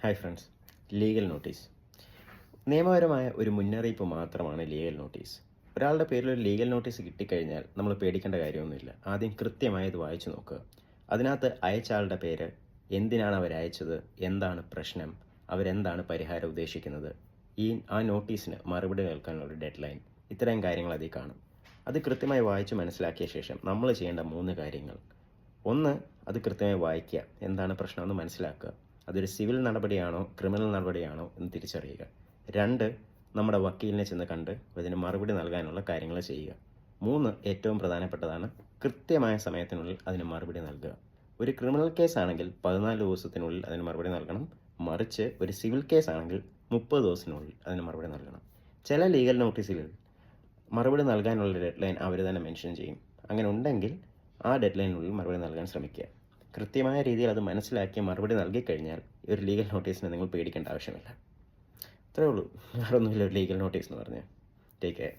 Hi friends. Legal notice നിയമപരമായ ഒരു മുന്നറിയിപ്പ് മാത്രമാണ് ലീഗൽ നോട്ടീസ്. ഒരാളുടെ പേരിൽ ഒരു ലീഗൽ നോട്ടീസ് കിട്ടിക്കഴിഞ്ഞാൽ നമ്മൾ പേടിക്കേണ്ട കാര്യമൊന്നുമില്ല. ആദ്യം കൃത്യമായി അത് വായിച്ചു നോക്കുക. അതിനകത്ത് അയച്ച ആളുടെ പേര്, എന്തിനാണ് അവരയച്ചത്, എന്താണ് പ്രശ്നം, അവരെന്താണ് പരിഹാരം ഉദ്ദേശിക്കുന്നത്, ആ നോട്ടീസിന് മറുപടി കേൾക്കാനുള്ള ഡെഡ് ലൈൻ, ഇത്രയും കാര്യങ്ങൾ അതിൽ കാണും. അത് കൃത്യമായി വായിച്ച് മനസ്സിലാക്കിയ ശേഷം നമ്മൾ ചെയ്യേണ്ട 3 കാര്യങ്ങൾ. ഒന്ന്, അത് കൃത്യമായി വായിക്കുക, എന്താണ് പ്രശ്നമെന്ന് മനസ്സിലാക്കുക. അതൊരു സിവിൽ നടപടിയാണോ ക്രിമിനൽ നടപടിയാണോ എന്ന് തിരിച്ചറിയുക. 2, നമ്മുടെ വക്കീലിനെ ചെന്ന് കണ്ട് അതിന് മറുപടി നൽകാനുള്ള കാര്യങ്ങൾ ചെയ്യുക. 3, ഏറ്റവും പ്രധാനപ്പെട്ടതാണ്, കൃത്യമായ സമയത്തിനുള്ളിൽ അതിന് മറുപടി നൽകുക. ഒരു ക്രിമിനൽ കേസ് ആണെങ്കിൽ 14 ദിവസത്തിനുള്ളിൽ അതിന് മറുപടി നൽകണം. മറിച്ച് ഒരു സിവിൽ കേസ് ആണെങ്കിൽ 30 ദിവസത്തിനുള്ളിൽ അതിന് മറുപടി നൽകണം. ചില ലീഗൽ നോട്ടീസുകളിൽ മറുപടി നൽകാനുള്ള ഡെഡ് ലൈൻ അവർ തന്നെ മെൻഷൻ ചെയ്യും. അങ്ങനെ ഉണ്ടെങ്കിൽ ആ ഡെഡ് ലൈനിനുള്ളിൽ മറുപടി നൽകാൻ ശ്രമിക്കുക. കൃത്യമായ രീതിയിൽ അത് മനസ്സിലാക്കി മറുപടി നൽകിക്കഴിഞ്ഞാൽ ഒരു ലീഗൽ നോട്ടീസിനെ നിങ്ങൾ പേടിക്കേണ്ട ആവശ്യമില്ല. അത്രേ ഉള്ളൂ. വേറൊന്നുമില്ല ഒരു ലീഗൽ നോട്ടീസ് എന്ന് പറഞ്ഞാൽ. Take care.